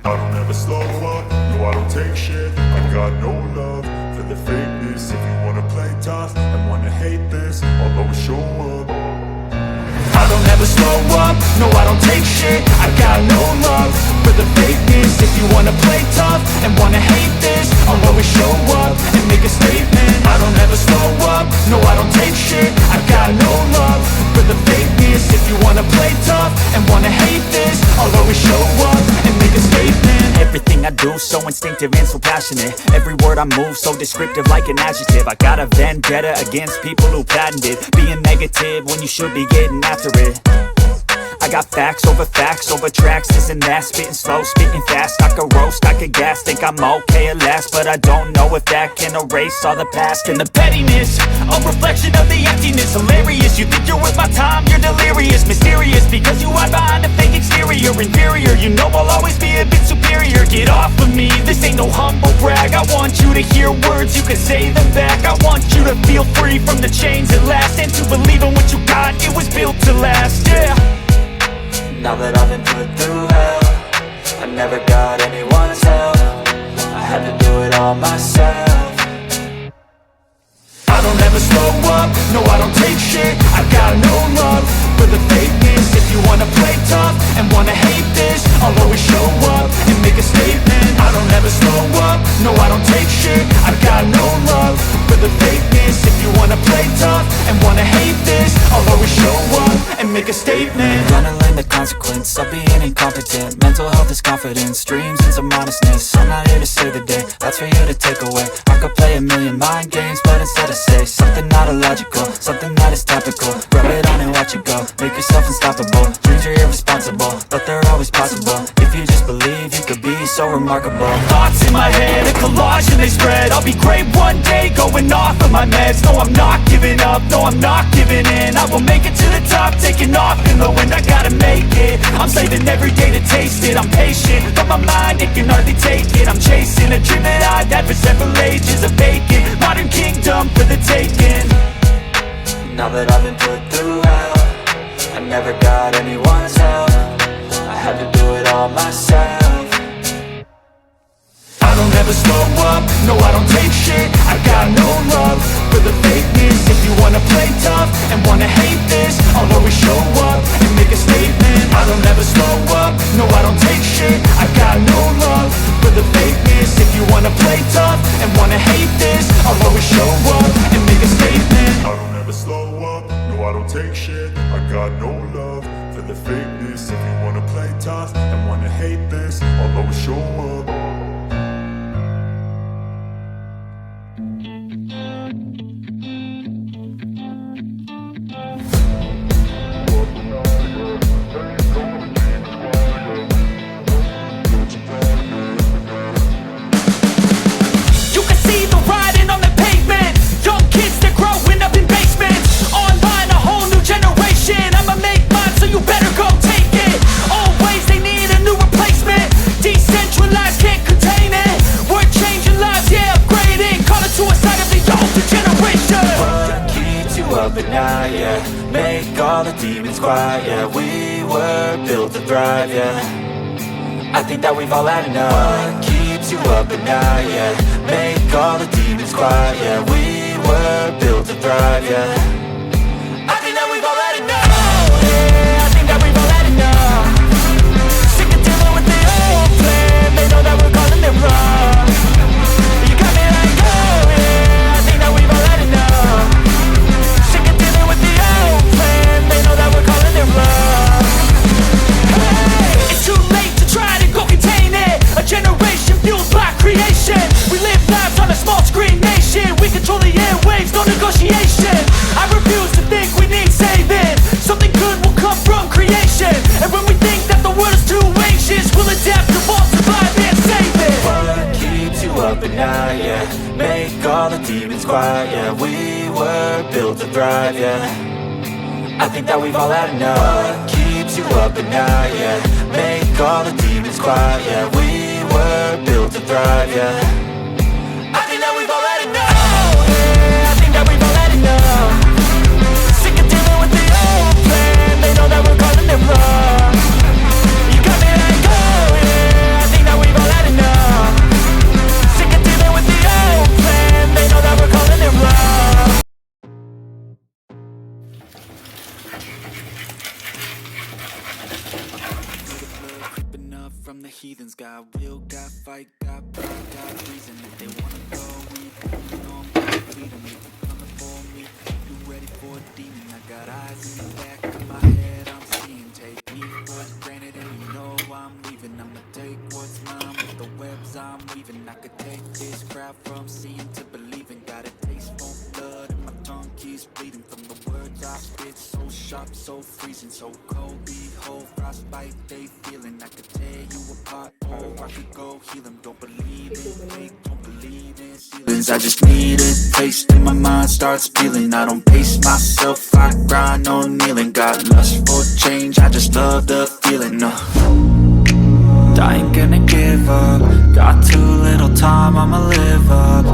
I don't ever slow up, no I don't take shit. I got no love for the fakeness. If you wanna play tough and wanna hate this, I'll always show up. I don't ever slow up, no I don't take shit. I got no love for the fakeness. If you wanna play tough and wanna hate this, I'll always show up and make a statement. I don't ever slow up, no I don't take shit. I got no love for the fakeness. If you wanna play tough and wanna hate this, I'll always show up and make a statement. Everything I do so instinctive and so passionate. Every word I move so descriptive like an adjective. I got a vendetta against people who patented being negative when you should be getting after it. I got facts over tracks, this and that. Spitting slow, spitting fast. I could roast, I could gas. Think I'm okay at last, but I don't know if that can erase all the past. And the pettiness, a reflection of the emptiness. Hilarious, you think you're worth my time, you're delirious. Mysterious, because you hide behind a fake exterior. Inferior, you know I'll always be a bit superior. Get off of me, this ain't no humble brag. I want you to hear words, you can say them back. I want you to feel free from the chains at last, and to believe in what you got, it was built to last, yeah. Now that I've been put through hell, I never got anyone's help. I had to do it all myself. I don't ever slow up, no I don't take shit. I got no love for the fakeness. If you wanna play tough and wanna hate this, I'll always show up and make a statement. I don't ever slow up, no I don't take shit. I got no love for the fakeness. If you wanna play tough and wanna hate this, I'll always show up and make a statement. Gonna learn the consequence of being incompetent. Mental health is confidence, dreams and some honestness. I'm not here to save the day, that's for you to take away. I could play a million mind games, but instead I say something not illogical, something that is topical. Rub it on and watch it go, make yourself unstoppable. Dreams are irresponsible, but they're always possible. If you just believe, you could be so remarkable. Thoughts in my head, a collage and they spread. I'll be great one day, going off of my meds. No I'm not giving up, no I'm not giving in. I will make it to the top, taking off in the wind. I gotta make it, I'm saving every day to taste it. I'm patient, but my mind, it can hardly take it. I'm chasing a dream that I've had for several ages. A vacant, modern kingdom for the taking. Now that I've been put through hell, I never got anyone's help. I had to do it all myself. I don't ever slow up, no I don't take shit. I got no love for the fakeness. If you wanna play tough and wanna hate this, I'll always show up and make a statement. I don't ever slow up, no I don't take shit. I got no love for the fakeness. If you wanna play tough and wanna hate this, I'll always show up and make a statement. I don't ever slow up, no I don't take shit. I got no love for the fakeness. If you wanna play tough and wanna hate this, I'll always show up. At night, yeah. Make all the demons quiet, yeah. We were built to thrive, yeah. I think that we've all had enough. What keeps you up at night, yeah. Make all the demons quiet, yeah. We were built to thrive, yeah. I think that we've all had enough. Oh, yeah, I think that we've all had enough. Sick of dealing with the old plan. They know that we're calling it wrong. You got me like, oh, yeah, I think that we've all had enough. They know that we're calling it love. Hey, it's too late to try to go contain it. A generation fueled by creation. We live lives on a small screen nation. We control the airwaves, no negotiation. I refuse to think we need saving. Something good will come from creation. And when we think that the world is too anxious, we'll adapt, evolve, survive and save it. What keeps you up at night, yeah. Make all the demons quiet, yeah. We were built to thrive, yeah. I think that we've all had enough. What keeps you up at night, yeah. Make all the demons quiet, yeah. We were built to thrive, yeah. I think that we've all had enough. Oh, yeah, I think that we've all had enough. Sick of dealing with the old plan. They know that we're calling it wrong. You got me like, oh, yeah, I think that got fight, got pride, got reason. If they wanna go eat, you know I'm gonna feed 'em. If you coming for me, you ready for a demon. I got eyes in the back of my head, I'm seeing. Take me for granted and you know I'm leaving. I'ma take what's mine with the webs I'm weaving. I could take this crowd from seeing to believing. Got a taste for blood and my tongue keeps bleeding from the words I spit. So sharp, so freezing, so cold. Behold, frostbite they feeling. I could tear you apart, or I could go heal them. Don't believe in fate, don't believe in ceilings. I just need a taste and my mind starts peeling. I don't pace myself, I grind on kneeling. Got lust for change, I just love the feeling. I ain't gonna give up. Got too little time, I'ma live up.